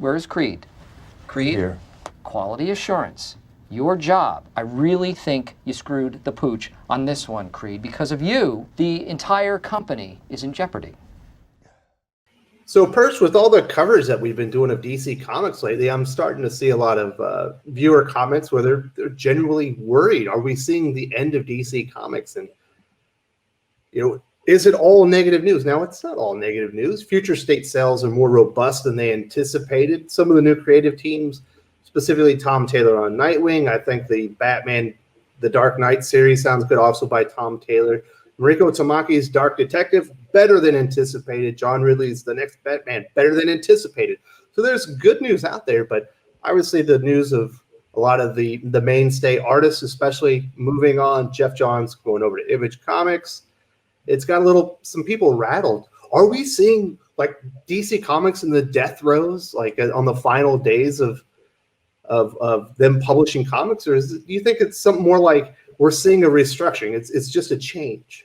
Where's Creed? Creed? Here. Quality assurance. Your job. I really think you screwed the pooch on this one, Creed. Because of you, the entire company is in jeopardy. So, Perch, with all the coverage that we've been doing of DC Comics lately, I'm starting to see a lot of viewer comments where they're genuinely worried. Are we seeing the end of DC Comics? And, is it all negative news? Now, it's not all negative news. Future state sales are more robust than they anticipated. Some of the new creative teams, specifically Tom Taylor on Nightwing. I think the Batman, the Dark Knight series sounds good, also by Tom Taylor. Mariko Tamaki's Dark Detective, better than anticipated. John Ridley's The Next Batman, better than anticipated. So there's good news out there, but obviously the news of a lot of the mainstay artists, especially moving on, Jeff Johns going over to Image Comics, it's got some people rattled. Are we seeing like DC Comics in the death throes, like on the final days of them publishing comics, or do you think it's something more like we're seeing a restructuring? It's just a change.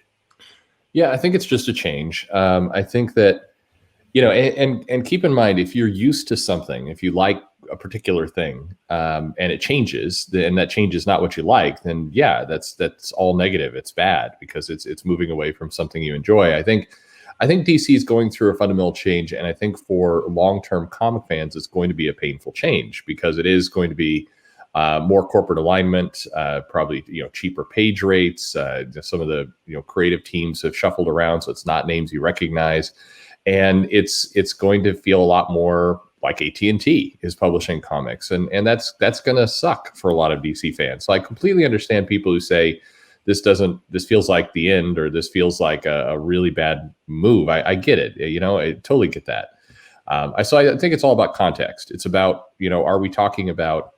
Yeah, I think it's just a change. I think that, and keep in mind, if you're used to something, if you like a particular thing, and it changes, and that change is not what you like, then yeah, that's all negative. It's bad because it's moving away from something you enjoy. I think DC is going through a fundamental change, and I think for long-term comic fans, it's going to be a painful change because it is going to be more corporate alignment, probably cheaper page rates. Some of the creative teams have shuffled around, so it's not names you recognize, and it's going to feel a lot more like AT&T is publishing comics, and that's going to suck for a lot of DC fans. So I completely understand people who say this feels like the end, or this feels like a really bad move. I get it. I totally get that. So I think it's all about context. It's about, are we talking about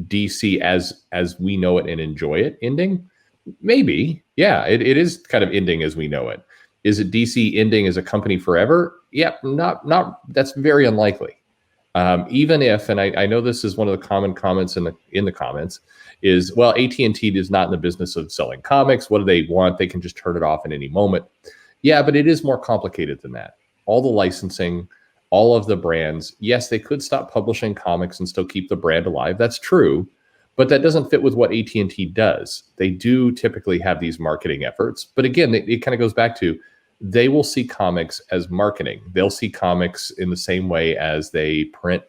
DC as we know it and enjoy it ending? Maybe. Yeah, it is kind of ending as we know it. Is it DC ending as a company forever? Yeah, not. That's very unlikely. Even if, and I know this is one of the common comments in the comments, is, well, AT&T is not in the business of selling comics. What do they want? They can just turn it off at any moment. Yeah, but it is more complicated than that. All the licensing, all of the brands, yes, they could stop publishing comics and still keep the brand alive. That's true, but that doesn't fit with what AT&T does. They do typically have these marketing efforts, but again, it kind of goes back to, they will see comics as marketing. They'll see comics in the same way as they print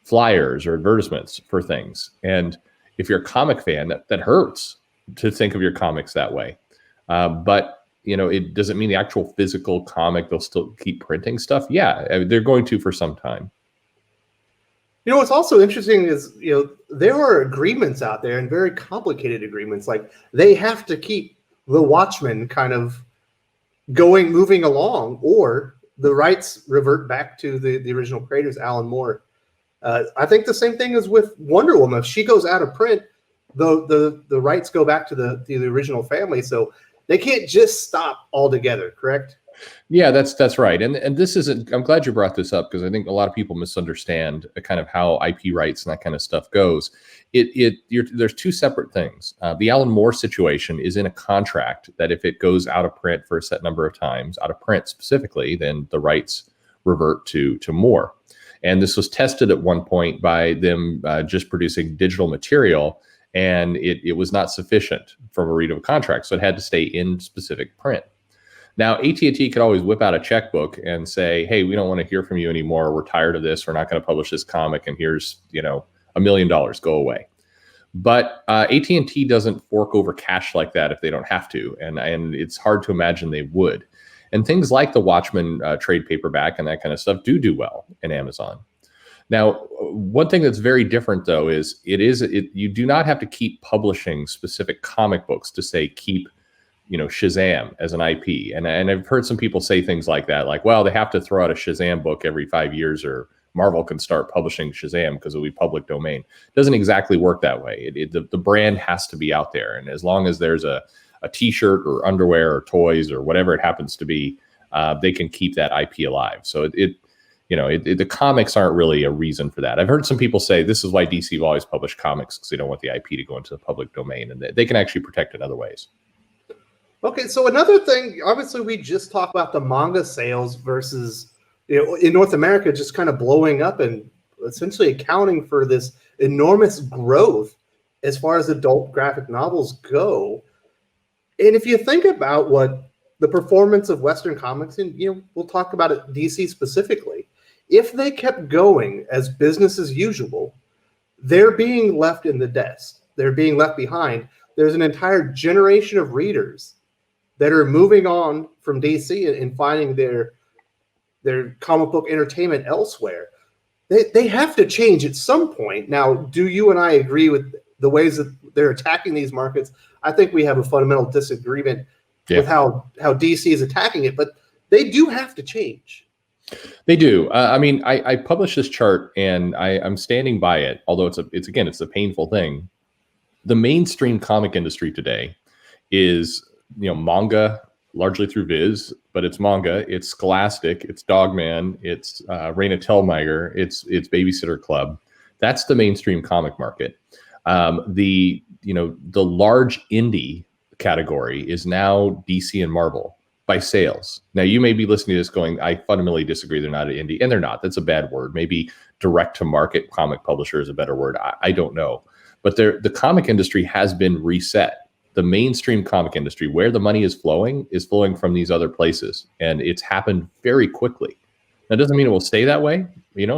flyers or advertisements for things. And if you're a comic fan, that hurts to think of your comics that way. But it doesn't mean the actual physical comic, they'll still keep printing stuff. Yeah, they're going to for some time. What's also interesting is, there are agreements out there, and very complicated agreements. Like, they have to keep the Watchmen kind of moving along, or the rights revert back to the original creators, Alan Moore. I think the same thing is with Wonder Woman. If she goes out of print, the rights go back to the original family. So they can't just stop altogether, correct? Yeah, that's right. And this isn't, I'm glad you brought this up, because I think a lot of people misunderstand kind of how IP rights and that kind of stuff goes. There's two separate things. The Alan Moore situation is in a contract that if it goes out of print for a set number of times, out of print specifically, then the rights revert to Moore. And this was tested at one point by them just producing digital material, and it was not sufficient from a read of a contract, so it had to stay in specific print. Now, AT&T could always whip out a checkbook and say, hey, we don't want to hear from you anymore. We're tired of this. We're not going to publish this comic, and here's $1 million. Go away. But AT&T doesn't fork over cash like that if they don't have to, and it's hard to imagine they would. And things like the Watchmen trade paperback and that kind of stuff do well in Amazon. Now, one thing that's very different, though, is you do not have to keep publishing specific comic books to say keep Shazam as an IP. And I've heard some people say things like that, like, well, they have to throw out a Shazam book every 5 years, or Marvel can start publishing Shazam because it'll be public domain. It doesn't exactly work that way. The brand has to be out there. And as long as there's a t-shirt or underwear or toys or whatever it happens to be, they can keep that IP alive. So the comics aren't really a reason for that. I've heard some people say this is why DC have always published comics, because they don't want the IP to go into the public domain, and they can actually protect it other ways. Okay, so another thing, obviously we just talked about the manga sales versus, in North America, just kind of blowing up, and essentially accounting for this enormous growth as far as adult graphic novels go. And if you think about what the performance of Western comics, and we'll talk about it DC specifically, if they kept going as business as usual, they're being left in the dust. They're being left behind. There's an entire generation of readers that are moving on from DC and finding their comic book entertainment elsewhere. They have to change at some point. Now, do you and I agree with the ways that they're attacking these markets? I think we have a fundamental disagreement with how DC is attacking it, but they do have to change. They do. I mean, I published this chart and I'm standing by it, although it's a painful thing. The mainstream comic industry today is, manga, largely through Viz, but it's manga, it's Scholastic, it's Dogman, it's Raina Telgemeier, it's Babysitter Club. That's the mainstream comic market. The large indie category is now DC and Marvel by sales. Now, you may be listening to this going, I fundamentally disagree. They're not an indie, and they're not. That's a bad word. Maybe direct to market comic publisher is a better word. I don't know. But the comic industry has been reset. The mainstream comic industry, where the money is flowing from these other places. And it's happened very quickly. That doesn't mean it will stay that way.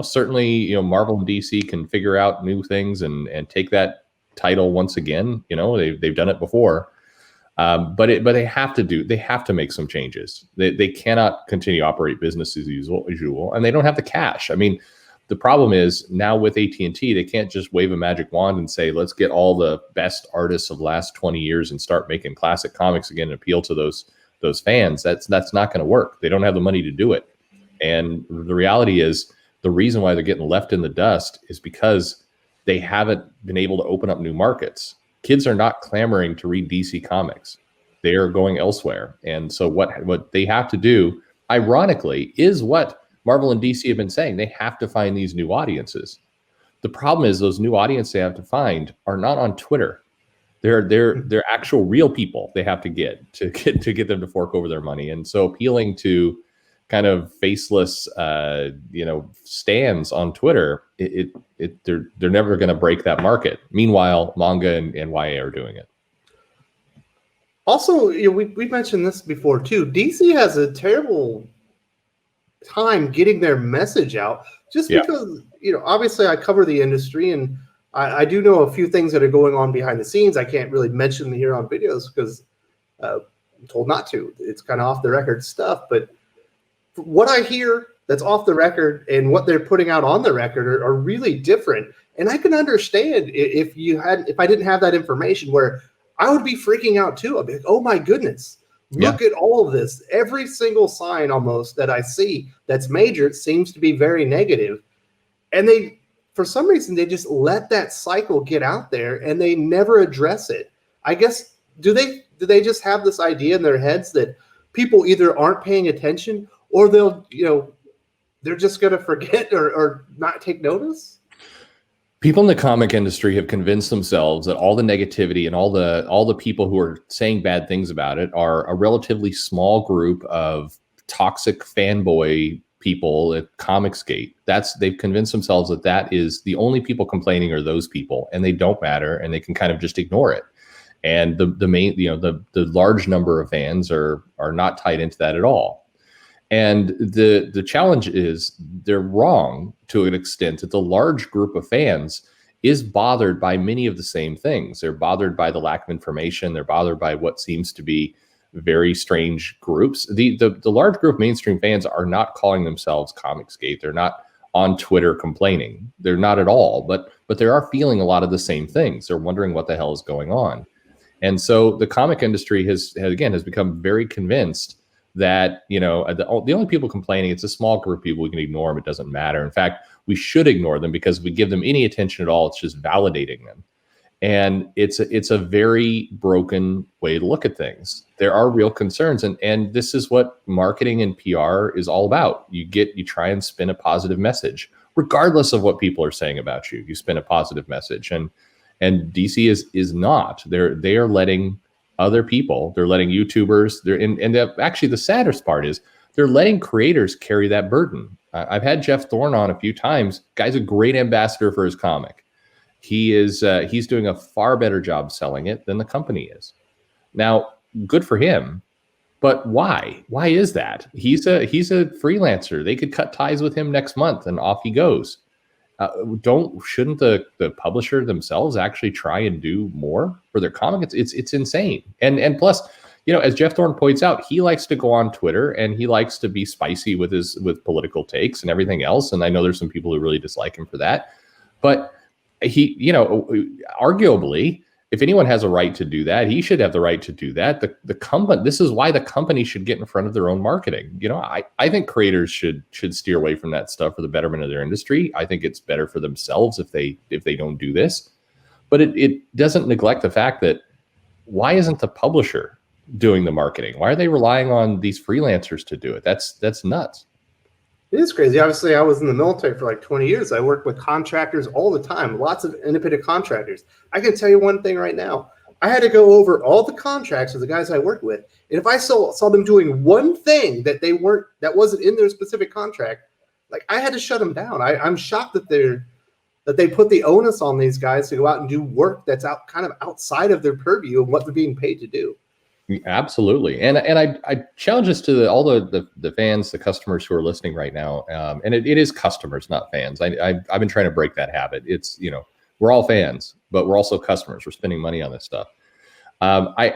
Certainly, Marvel and DC can figure out new things and take that title once again. They've done it before. But they have to make some changes. They cannot continue to operate business as usual, and they don't have the cash. I mean, the problem is now with AT&T, they can't just wave a magic wand and say, let's get all the best artists of the last 20 years and start making classic comics again and appeal to those fans. That's not going to work. They don't have the money to do it. And the reality is the reason why they're getting left in the dust is because they haven't been able to open up new markets. Kids are not clamoring to read DC comics. They are going elsewhere. And so what they have to do, ironically, is what Marvel and DC have been saying. They have to find these new audiences. The problem is those new audiences they have to find are not on Twitter. They're actual real people they have to get them to fork over their money. And so appealing to kind of faceless stands on Twitter, they're never going to break that market. Meanwhile, manga and YA are doing it. Also, we've mentioned this before too. DC has a terrible time getting their message out, just because obviously I cover the industry and I do know a few things that are going on behind the scenes. I can't really mention here on videos because I'm told not to. It's kind of off the record stuff, but what I hear that's off the record and what they're putting out on the record are really different. And I can understand if I didn't have that information, where I would be freaking out too. I'd be like, oh my goodness, look at all of this. Every single sign almost that I see that's major, it seems to be very negative. And for some reason, they just let that cycle get out there and they never address it. I guess, do they just have this idea in their heads that people either aren't paying attention or they're just going to forget or not take notice? People in the comic industry have convinced themselves that all the negativity and all the people who are saying bad things about it are a relatively small group of toxic fanboy people at Comicsgate. They've convinced themselves that is the only people complaining are those people, and they don't matter, and they can kind of just ignore it. And the large number of fans are not tied into that at all. And the challenge is they're wrong to an extent that the large group of fans is bothered by many of the same things. They're bothered by the lack of information. They're bothered by what seems to be very strange groups. The large group of mainstream fans are not calling themselves Comicsgate. They're not on Twitter complaining. They're not at all, but they are feeling a lot of the same things. They're wondering what the hell is going on. And so the comic industry has become very convinced that, the only people complaining, it's a small group of people. We can ignore them. It doesn't matter. In fact, we should ignore them because if we give them any attention at all, it's just validating them. And it's a very broken way to look at things. There are real concerns. And this is what marketing and PR is all about. You try and spin a positive message, regardless of what people are saying about you. You spin a positive message. And DC is not. They are letting other people, they're letting YouTubers, actually the saddest part is they're letting creators carry that burden. I've had Jeff Thorne on a few times. Guy's a great ambassador for his comic. He's doing a far better job selling it than the company is. Now, good for him, but why? Why is that? He's a freelancer. They could cut ties with him next month and off he goes. Shouldn't the publisher themselves actually try and do more for their comic? It's insane. And plus, as Jeff Thorne points out, he likes to go on Twitter and he likes to be spicy with political takes and everything else. And I know there's some people who really dislike him for that, but he, arguably, if anyone has a right to do that, he should have the right to do that. The company, this is why the company should get in front of their own marketing. I think creators should steer away from that stuff for the betterment of their industry. I think it's better for themselves if they don't do this. But it doesn't neglect the fact that why isn't the publisher doing the marketing? Why are they relying on these freelancers to do it? That's nuts. It is crazy. Obviously, I was in the military for like 20 years. I worked with contractors all the time, lots of independent contractors. I can tell you one thing right now. I had to go over all the contracts with the guys I worked with. And if I saw them doing one thing that wasn't in their specific contract, like I had to shut them down. I'm shocked that they put the onus on these guys to go out and do work that's kind of outside of their purview and what they're being paid to do. Absolutely. And I challenge this to all the fans, the customers who are listening right now. And it is customers, not fans. I've been trying to break that habit. It's, we're all fans, but we're also customers. We're spending money on this stuff. I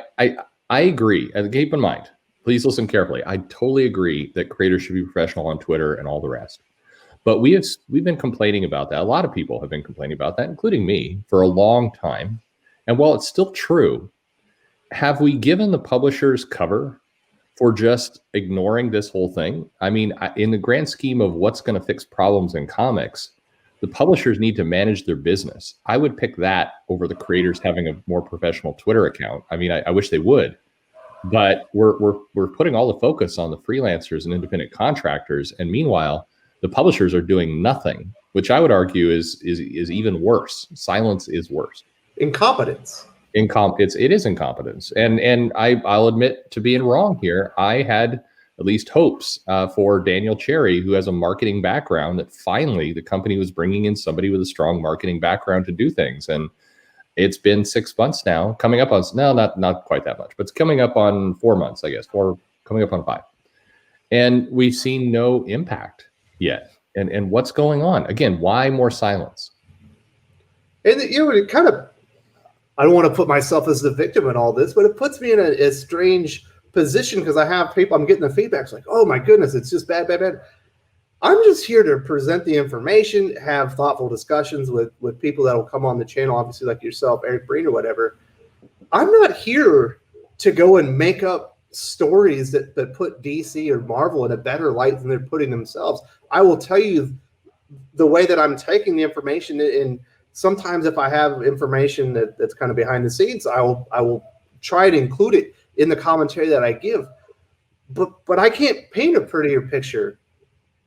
agree. And keep in mind, please listen carefully. I totally agree that creators should be professional on Twitter and all the rest. But we've been complaining about that. A lot of people have been complaining about that, including me, for a long time. And while it's still true, have we given the publishers cover for just ignoring this whole thing? I mean, in the grand scheme of what's going to fix problems in comics, the publishers need to manage their business. I would pick that over the creators having a more professional Twitter account. I mean, I wish they would, but we're putting all the focus on the freelancers and independent contractors, and meanwhile, the publishers are doing nothing, which I would argue is even worse. Silence is worse. Incompetence. It is incompetence, and I'll admit to being wrong here. I had at least hopes for Daniel Cherry, who has a marketing background, that finally the company was bringing in somebody with a strong marketing background to do things. And it's been 6 months now, coming up on not quite that much, but it's coming up on 4 months, I guess, coming up on 5, and we've seen no impact yet. And what's going on? Again, why more silence? And it kind of. I don't want to put myself as the victim in all this, but it puts me in a strange position because I have people, I'm getting the feedback. It's like, oh my goodness, it's just bad. I'm just here to present the information, have thoughtful discussions with people that will come on the channel, obviously like yourself, Eric Breen or whatever. I'm not here to go and make up stories that put DC or Marvel in a better light than they're putting themselves. I will tell you the way that I'm taking the information, and sometimes if I have information that's kind of behind the scenes, I will try to include it in the commentary that I give. But I can't paint a prettier picture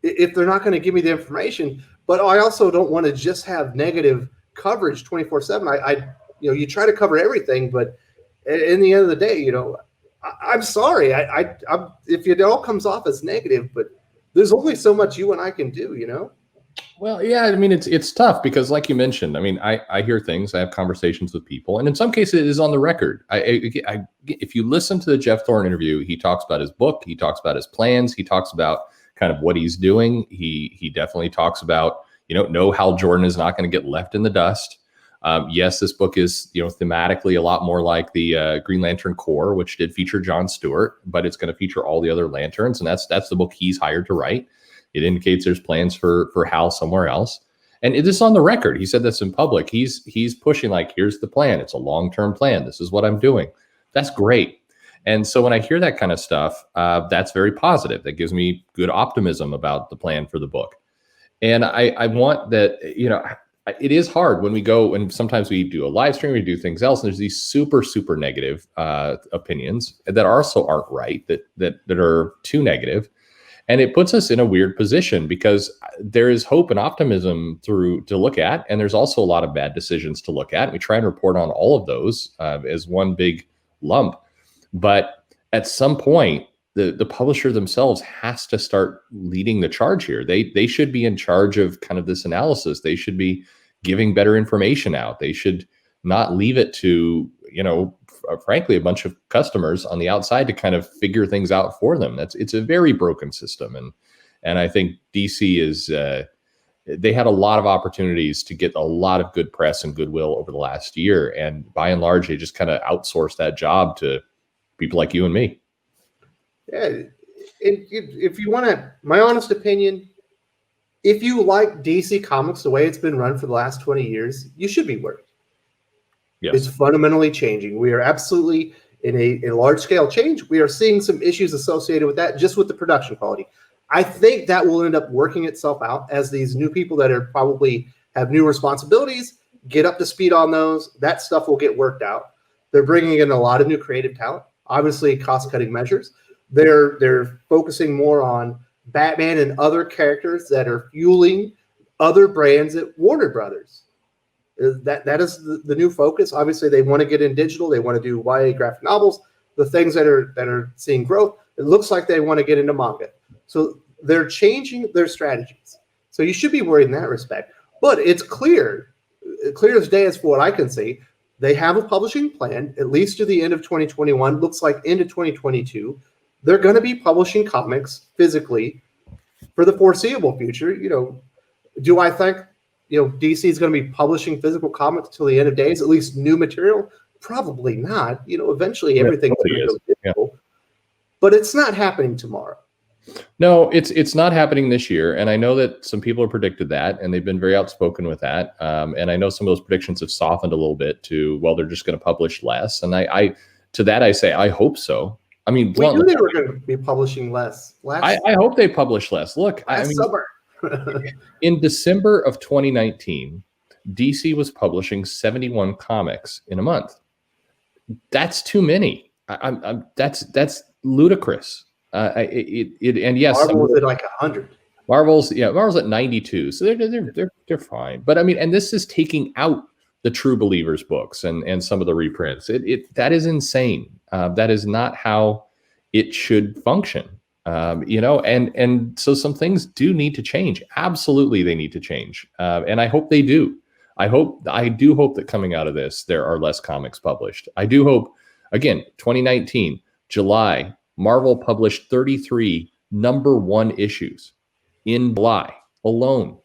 if they're not going to give me the information. But I also don't want to just have negative coverage 24/7. You try to cover everything, but in the end of the day, I'm sorry. If it all comes off as negative, but there's only so much you and I can do, Well, yeah, I mean, it's tough because, like you mentioned, I mean, I hear things, I have conversations with people, and in some cases it is on the record. If you listen to the Jeff Thorne interview, he talks about his book, he talks about his plans, he talks about kind of what he's doing. He definitely talks about, no, Hal Jordan is not going to get left in the dust. Yes, this book is, thematically a lot more like the Green Lantern Corps, which did feature John Stewart, but it's going to feature all the other Lanterns, and that's the book he's hired to write. It indicates there's plans for Hal somewhere else. And it is on the record. He said this in public. He's pushing like, here's the plan. It's a long-term plan. This is what I'm doing. That's great. And so when I hear that kind of stuff, that's very positive. That gives me good optimism about the plan for the book. And I want that, it is hard when we go, and sometimes we do a live stream, we do things else, and there's these super, super negative opinions that also aren't right, that are too negative. And it puts us in a weird position because there is hope and optimism to look at. And there's also a lot of bad decisions to look at. We try and report on all of those as one big lump. But at some point, the publisher themselves has to start leading the charge here. They should be in charge of kind of this analysis. They should be giving better information out. They should not leave it to, frankly, a bunch of customers on the outside to kind of figure things out for them. It's a very broken system. And I think DC is, they had a lot of opportunities to get a lot of good press and goodwill over the last year. And by and large, they just kind of outsourced that job to people like you and me. Yeah. If you want my honest opinion, if you like DC Comics the way it's been run for the last 20 years, you should be worried. Yes. It's fundamentally changing. We are absolutely in a large scale change. We are seeing some issues associated with that, just with the production quality. I think that will end up working itself out as these new people that are probably have new responsibilities get up to speed on those. That stuff will get worked out. They're bringing in a lot of new creative talent, obviously cost-cutting measures. They're focusing more on Batman and other characters that are fueling other brands at Warner Brothers. That is the new focus. Obviously, they want to get in digital. They want to do YA graphic novels, the things that are seeing growth. It looks like they want to get into manga. So they're changing their strategies. So you should be worried in that respect. But it's clear as day as for what I can see, they have a publishing plan, at least to the end of 2021, looks like into 2022. They're going to be publishing comics physically for the foreseeable future. Do I think, DC is going to be publishing physical comics till the end of days, at least new material? Probably not. Eventually everything's going to go digital. Yeah. But it's not happening tomorrow. No, it's not happening this year. And I know that some people have predicted that, and they've been very outspoken with that. And I know some of those predictions have softened a little bit to, well, they're just going to publish less. And I say, I hope so. I mean, we knew they were going to be publishing less. I hope they publish less. Look, summer. In December of 2019, DC was publishing 71 comics in a month. That's too many. That's ludicrous. And yes, Marvel was at like 100. Marvel's at 92, so they're fine. But I mean, and this is taking out the True Believers books and some of the reprints. That is insane. That is not how it should function. And so some things do need to change. Absolutely, they need to change. And I hope they do. I do hope that coming out of this, there are less comics published. I do hope, again, 2019, July, Marvel published 33 #1 issues in July alone.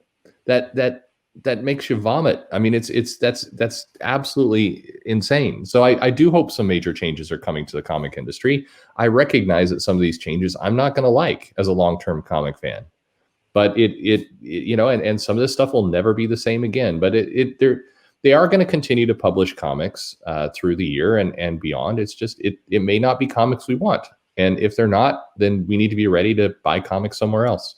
That makes you vomit. I mean, that's absolutely insane. So I do hope some major changes are coming to the comic industry. I recognize that some of these changes I'm not going to like as a long-term comic fan, but and some of this stuff will never be the same again. But they are going to continue to publish comics through the year and beyond. It's just it may not be comics we want, and if they're not, then we need to be ready to buy comics somewhere else.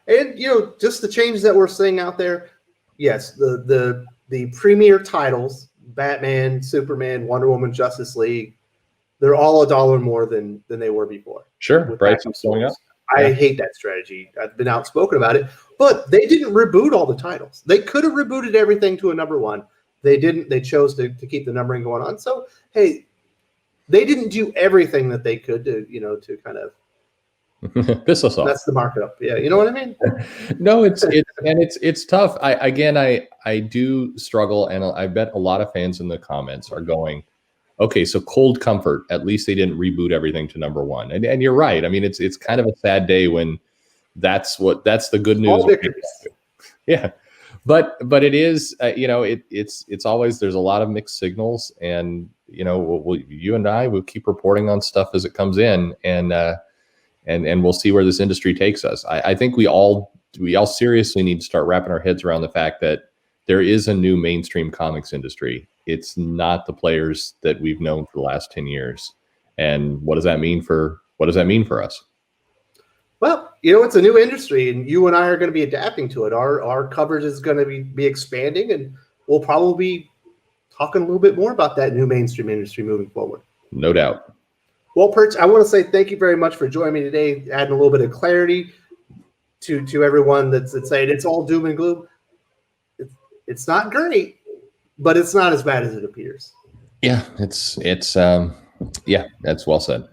And just the changes that we're seeing out there. Yes, the premier titles, Batman, Superman, Wonder Woman, Justice League, they're all $1 more than they were before. Sure, prices going up. I hate that strategy. I've been outspoken about it, but they didn't reboot all the titles. They could have rebooted everything to a #1. They didn't. They chose to keep the numbering going on. So hey, they didn't do everything that they could to kind of piss us off. That's the markup. Yeah, you know what I mean? No, it's tough. I do struggle, and I bet a lot of fans in the comments are going, okay, so Cold Comfort, at least they didn't reboot everything to #1. And you're right. I mean, it's kind of a sad day when that's the good news. Yeah. But it is, it's always, there's a lot of mixed signals, and you and I will keep reporting on stuff as it comes in, and we'll see where this industry takes us. I think we all seriously need to start wrapping our heads around the fact that there is a new mainstream comics industry. It's not the players that we've known for the last 10 years. And what does that mean for us? Well, it's a new industry, and you and I are going to be adapting to it. Our coverage is going to be expanding, and we'll probably be talking a little bit more about that new mainstream industry moving forward. No doubt. Well, Perch, I want to say thank you very much for joining me today, adding a little bit of clarity to everyone that's saying it's all doom and gloom. It's not great, but it's not as bad as it appears. Yeah, that's well said.